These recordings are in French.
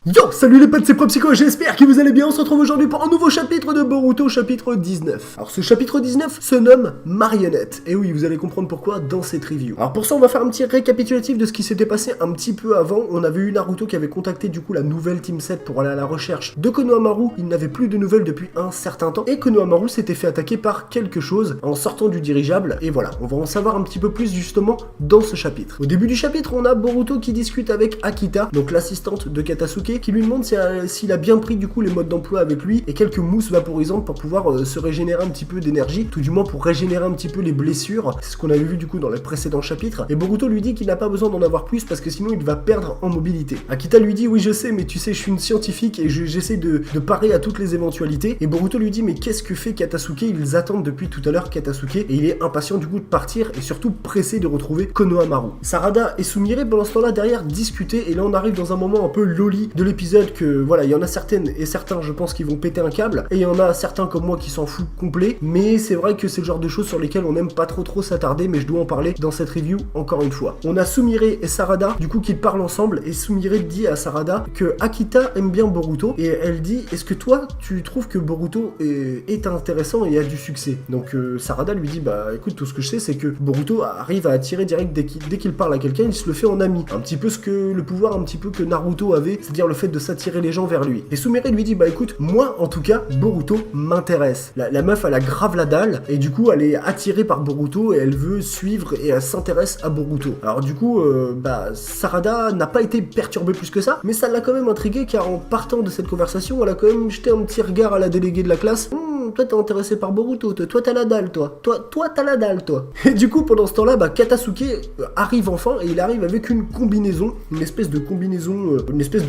Yo, salut les potes, c'est ProPsycho, j'espère que vous allez bien. On se retrouve aujourd'hui pour un nouveau chapitre de Boruto, chapitre 19. Alors ce chapitre 19 se nomme Marionnette. Et oui, vous allez comprendre pourquoi dans cette review. Alors pour ça, on va faire un petit récapitulatif de ce qui s'était passé un petit peu avant. On avait eu Naruto qui avait contacté du coup la nouvelle Team 7 pour aller à la recherche de Konohamaru. Il n'avait plus de nouvelles depuis un certain temps. Et Konohamaru s'était fait attaquer par quelque chose en sortant du dirigeable. Et voilà, on va en savoir un petit peu plus justement dans ce chapitre. Au début du chapitre, on a Boruto qui discute avec Akita, donc l'assistante de Katasuke, qui lui demande s'il a bien pris du coup les modes d'emploi avec lui et quelques mousses vaporisantes pour pouvoir se régénérer un petit peu d'énergie, tout du moins pour régénérer un petit peu les blessures. C'est ce qu'on avait vu du coup dans les précédents chapitres. Et Boruto lui dit qu'il n'a pas besoin d'en avoir plus parce que sinon il va perdre en mobilité. Akita lui dit oui je sais mais tu sais je suis une scientifique et j'essaie de parer à toutes les éventualités. Et Boruto lui dit mais qu'est-ce que fait Katasuke? Ils attendent depuis tout à l'heure Katasuke et il est impatient du coup de partir et surtout pressé de retrouver Konohamaru. Sarada et Sumire pendant ce temps-là derrière discutaient et là on arrive dans un moment un peu loli de l'épisode que voilà, il y en a certaines et certains je pense qui vont péter un câble et il y en a certains comme moi qui s'en foutent complet, mais c'est vrai que c'est le genre de choses sur lesquelles on n'aime pas trop s'attarder, mais je dois en parler dans cette review encore une fois. On a Sumire et Sarada du coup qui parlent ensemble et Sumire dit à Sarada que Akita aime bien Boruto et elle dit est-ce que toi tu trouves que Boruto est intéressant et a du succès? Donc Sarada lui dit bah écoute, tout ce que je sais c'est que Boruto arrive à attirer direct dès qu'il parle à quelqu'un, il se le fait en ami, un petit peu ce que le pouvoir un petit peu que Naruto avait, c'est-à-dire le fait de s'attirer les gens vers lui. Et Sumire lui dit bah écoute, moi en tout cas Boruto m'intéresse. La meuf elle a grave la dalle et du coup elle est attirée par Boruto et elle veut suivre et elle s'intéresse à Boruto. Alors du coup Sarada n'a pas été perturbée plus que ça, mais ça l'a quand même intrigué car en partant de cette conversation elle a quand même jeté un petit regard à la déléguée de la classe. Toi t'es intéressé par Boruto, toi t'as la dalle toi t'as la dalle toi. Et du coup pendant ce temps là Katasuke arrive enfin et il arrive avec une combinaison, une espèce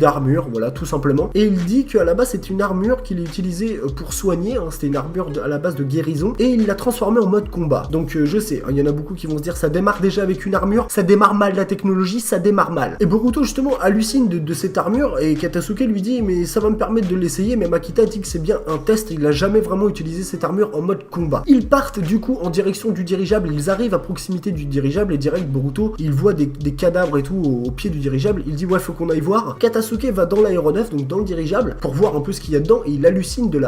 d'armure, voilà tout simplement, et il dit qu'à la base c'était une armure qu'il utilisait pour soigner, c'était une armure à la base de guérison et il l'a transformée en mode combat. Donc je sais, il y en a beaucoup qui vont se dire ça démarre déjà avec une armure, ça démarre mal, la technologie ça démarre mal. Et Boruto justement hallucine de cette armure et Katasuke lui dit mais ça va me permettre de l'essayer, mais Akita dit que c'est bien un test, il a jamais vraiment utilisé cette armure en mode combat. Ils partent du coup en direction du dirigeable, ils arrivent à proximité du dirigeable et direct Boruto il voit des cadavres et tout au pied du dirigeable, il dit ouais faut qu'on aille voir. Katasuke va dans l'aéronef, donc dans le dirigeable, pour voir un peu ce qu'il y a dedans et il hallucine de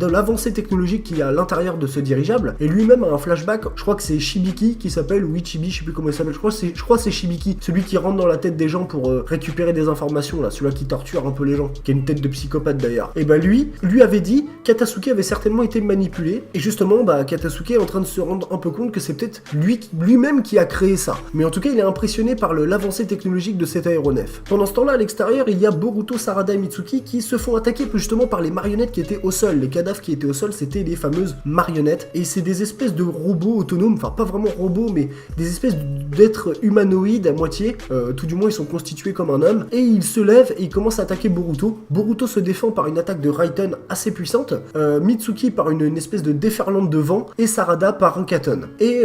l'avancée technologique qu'il y a à l'intérieur de ce dirigeable et lui-même a un flashback, je crois que c'est Shibiki qui s'appelle, ou Ichibi, je sais plus comment il s'appelle, je crois que c'est Shibiki, celui qui rentre dans la tête des gens pour récupérer des informations là, celui-là qui torture un peu les gens, qui a une tête de psychopathe d'ailleurs. Et bah lui avait dit Katasuke avait certainement été manipulé et justement Katasuke est en train de se rendre un peu compte que c'est peut-être lui-même qui a créé ça. Mais en tout cas il est impressionné par l'avancée technologique de cet aéronef. Pendant ce temps-là à l'extérieur il y a Boruto, Sarada et Mitsuki qui se font attaquer justement par les marionnettes qui étaient au sol. Les cadavres qui étaient au sol c'était les fameuses marionnettes et c'est des espèces de robots autonomes, enfin pas vraiment robots mais des espèces d'êtres humanoïdes à moitié, tout du moins ils sont constitués comme un homme et ils se lèvent et ils commencent à attaquer Boruto. Boruto se défend par une attaque de Raiten assez puissante, Mitsuki par une espèce de déferlante de vent et Sarada par un katon. Et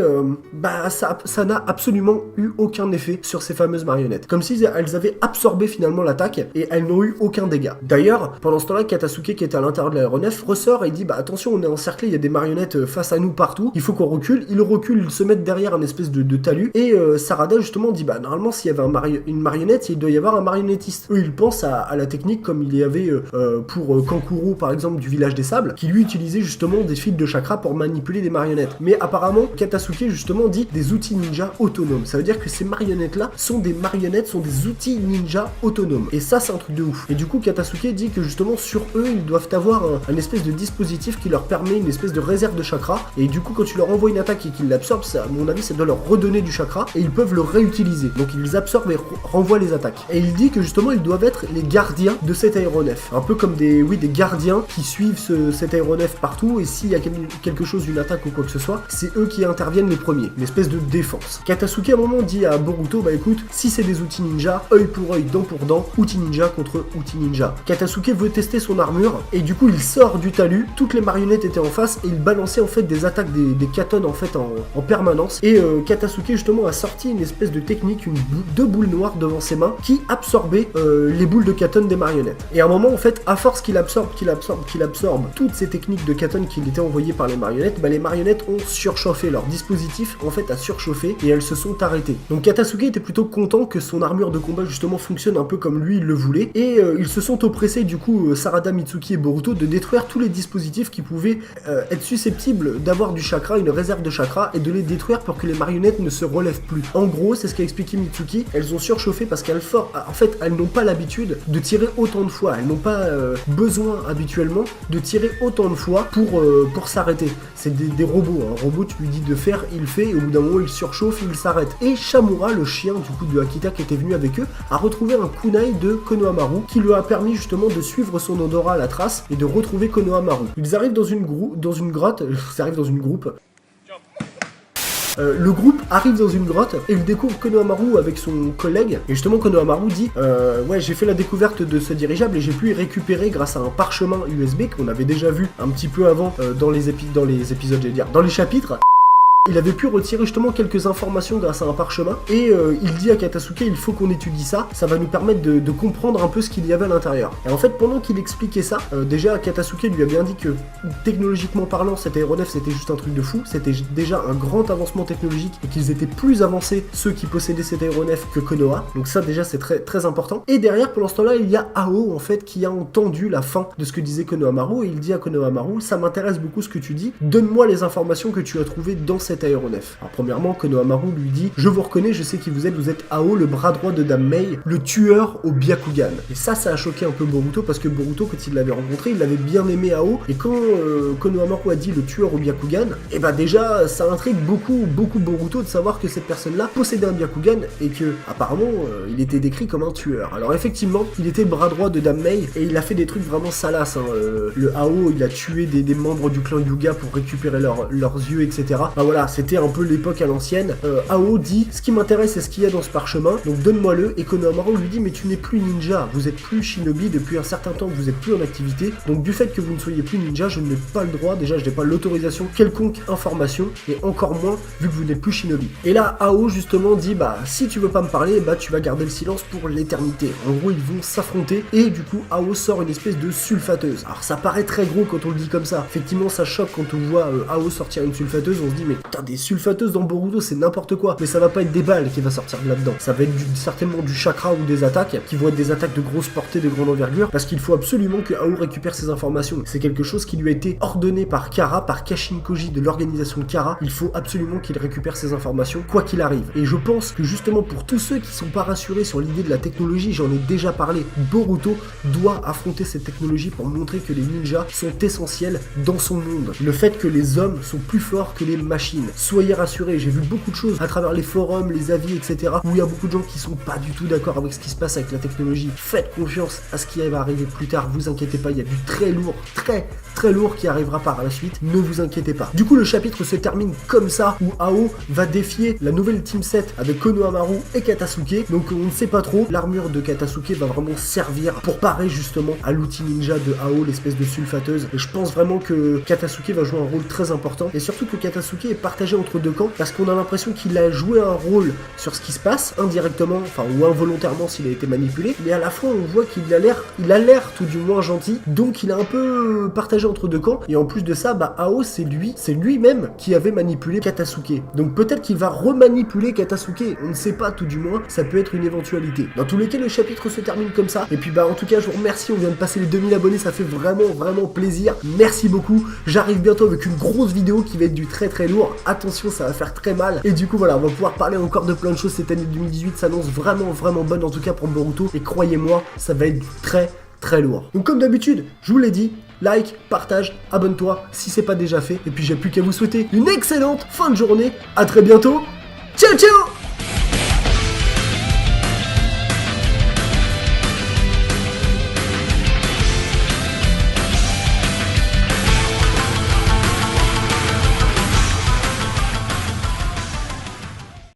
ça n'a absolument eu aucun effet sur ces fameuses marionnettes. Comme si elles avaient absorbé finalement l'attaque et elles n'ont eu aucun dégât. D'ailleurs, pendant ce temps-là, Katasuke qui était à l'intérieur de l'aéronef ressort et il dit attention, on est encerclé, il y a des marionnettes face à nous partout, il faut qu'on recule. Il recule, il se met derrière un espèce de talus et Sarada justement dit normalement s'il y avait une marionnette, il doit y avoir un marionnettiste. Eux ils pensent à la technique comme il y avait pour Kankuro par exemple du village des sables, qui lui utilisait justement des fils de chakra pour manipuler des marionnettes. Mais apparemment Katasuke justement dit des outils ninja autonomes. Ça veut dire que ces marionnettes là sont des outils ninja autonomes. Et ça c'est un truc de ouf. Et du coup Katasuke dit que justement sur eux ils doivent avoir un espèce de dispositif qui leur permet une espèce de réserve de chakra. Et du coup quand tu leur envoies une attaque et qu'ils l'absorbent, à mon avis ça doit leur redonner du chakra et ils peuvent le réutiliser. Donc ils les absorbent et renvoient les attaques. Et il dit que justement ils doivent être les gardiens de cet aéronef. Un peu comme des gardiens qui suivent cet aéronef partout et s'il y a quelque chose, une attaque ou quoi que ce soit, c'est eux qui interviennent les premiers. Une espèce de défense. Katasuke à un moment dit à Boruto écoute, si c'est des outils ninja, œil pour œil, dent pour dent, outil ninja contre outil ninja. Katasuke veut tester son armure et du coup il sort du talus, toutes les marionnettes étaient en face et il balançait en fait des attaques des katons en fait en permanence et Katasuke justement a sorti une espèce de technique, deux boules noires devant ses mains qui absorbaient les boules de katon des marionnettes. Et à un moment en fait, à force qu'il absorbe toutes ces techniques de Katon qui était envoyé par les marionnettes, bah les marionnettes ont surchauffé, leur dispositif en fait a surchauffé et elles se sont arrêtées. Donc Katasuke était plutôt content que son armure de combat justement fonctionne un peu comme lui il le voulait, et ils se sont oppressés du coup Sarada, Mitsuki et Boruto de détruire tous les dispositifs qui pouvaient être susceptibles d'avoir du chakra, une réserve de chakra, et de les détruire pour que les marionnettes ne se relèvent plus. En gros, c'est ce qu'a expliqué Mitsuki, elles ont surchauffé parce qu'elles n'ont pas l'habitude de tirer autant de fois, elles n'ont pas besoin habituellement de tirer autant de fois pour s'arrêter. C'est des robots, un robot tu lui dis de faire, il fait, et au bout d'un moment il surchauffe, il s'arrête. Et Shamura, le chien du coup de Akita qui était venu avec eux, a retrouvé un kunai de Konohamaru qui lui a permis justement de suivre son odorat à la trace et de retrouver Konohamaru. Ils arrivent dans une grotte, ça arrive dans une groupe. Le groupe arrive dans une grotte et il découvre Konohamaru avec son collègue, et justement Konohamaru dit ouais, j'ai fait la découverte de ce dirigeable et j'ai pu y récupérer grâce à un parchemin USB qu'on avait déjà vu un petit peu avant dans les épisodes, j'allais dire, dans les chapitres. Il avait pu retirer justement quelques informations grâce à un parchemin, et il dit à Katasuke, il faut qu'on étudie ça, ça va nous permettre de comprendre un peu ce qu'il y avait à l'intérieur. Et en fait, pendant qu'il expliquait ça, déjà Katasuke lui a bien dit que technologiquement parlant, cet aéronef c'était juste un truc de fou, c'était déjà un grand avancement technologique et qu'ils étaient plus avancés ceux qui possédaient cet aéronef que Konoha, donc ça déjà c'est très très important. Et derrière, pendant ce temps-là, il y a Ao en fait qui a entendu la fin de ce que disait Konohamaru, et il dit à Konohamaru, ça m'intéresse beaucoup ce que tu dis, donne-moi les informations que tu as trouvées dans cet aéronef. Alors premièrement, Konohamaru lui dit, je vous reconnais, je sais qui vous êtes Ao, le bras droit de Dame Mei, le tueur au Byakugan. Et ça a choqué un peu Boruto, parce que Boruto, quand il l'avait rencontré, il avait bien aimé Ao, et quand Konohamaru a dit le tueur au Byakugan, et bah déjà ça intrigue beaucoup Boruto de savoir que cette personne-là possédait un Byakugan, et que apparemment il était décrit comme un tueur. Alors effectivement, il était le bras droit de Dame Mei, et il a fait des trucs vraiment salaces, hein. Le Ao, il a tué des membres du clan Yuga pour récupérer leurs yeux, etc. Bah voilà, c'était un peu l'époque à l'ancienne. Ao dit, ce qui m'intéresse c'est ce qu'il y a dans ce parchemin, donc donne-moi-le, et Konohamaru lui dit, mais tu n'es plus ninja, vous êtes plus shinobi depuis un certain temps, vous êtes plus en activité, donc du fait que vous ne soyez plus ninja, je n'ai pas le droit, déjà je n'ai pas l'autorisation quelconque information, et encore moins vu que vous n'êtes plus shinobi. Et là Ao justement dit, bah si tu veux pas me parler, bah tu vas garder le silence pour l'éternité. En gros ils vont s'affronter, et du coup Ao sort une espèce de sulfateuse. Alors ça paraît très gros quand on le dit comme ça, effectivement ça choque quand on voit Ao sortir une sulfateuse, on se dit mais putain, des sulfateuses dans Boruto c'est n'importe quoi, mais ça va pas être des balles qui va sortir de là-dedans, ça va être certainement du chakra ou des attaques qui vont être des attaques de grosse portée, de grande envergure, parce qu'il faut absolument que Ao récupère ces informations. C'est quelque chose qui lui a été ordonné par Kara, par Kashin Koji de l'organisation de Kara, il faut absolument qu'il récupère ces informations quoi qu'il arrive. Et je pense que justement pour tous ceux qui sont pas rassurés sur l'idée de la technologie, j'en ai déjà parlé, Boruto doit affronter cette technologie pour montrer que les ninjas sont essentiels dans son monde. Le fait que les hommes sont plus forts que les machines. Soyez rassurés, j'ai vu beaucoup de choses à travers les forums, les avis, etc. où il y a beaucoup de gens qui sont pas du tout d'accord avec ce qui se passe avec la technologie. Faites confiance à ce qui va arriver plus tard, vous inquiétez pas, il y a du très lourd, très lourd qui arrivera par la suite, ne vous inquiétez pas. Du coup le chapitre se termine comme ça, où Ao va défier la nouvelle team 7 avec Konohamaru et Katasuke, donc on ne sait pas trop, l'armure de Katasuke va vraiment servir pour parer justement à l'outil ninja de Ao, l'espèce de sulfateuse, et je pense vraiment que Katasuke va jouer un rôle très important, et surtout que Katasuke est partagé entre deux camps, parce qu'on a l'impression qu'il a joué un rôle sur ce qui se passe, indirectement, enfin ou involontairement s'il a été manipulé, mais à la fois on voit qu'il a l'air tout du moins gentil, donc il est un peu partagé entre deux camps, et en plus de ça, bah Ao c'est lui-même qui avait manipulé Katasuke, donc peut-être qu'il va remanipuler Katasuke, on ne sait pas, tout du moins, ça peut être une éventualité. Dans tous les cas, le chapitre se termine comme ça, et puis bah en tout cas je vous remercie, on vient de passer les 2000 abonnés, ça fait vraiment plaisir, merci beaucoup, j'arrive bientôt avec une grosse vidéo qui va être du très lourd, attention ça va faire très mal, et du coup voilà, on va pouvoir parler encore de plein de choses, cette année 2018 s'annonce vraiment bonne en tout cas pour Boruto, et croyez-moi, ça va être du très lourd. Donc comme d'habitude, je vous l'ai dit, like, partage, abonne-toi si c'est pas déjà fait, et puis j'ai plus qu'à vous souhaiter une excellente fin de journée, à très bientôt, ciao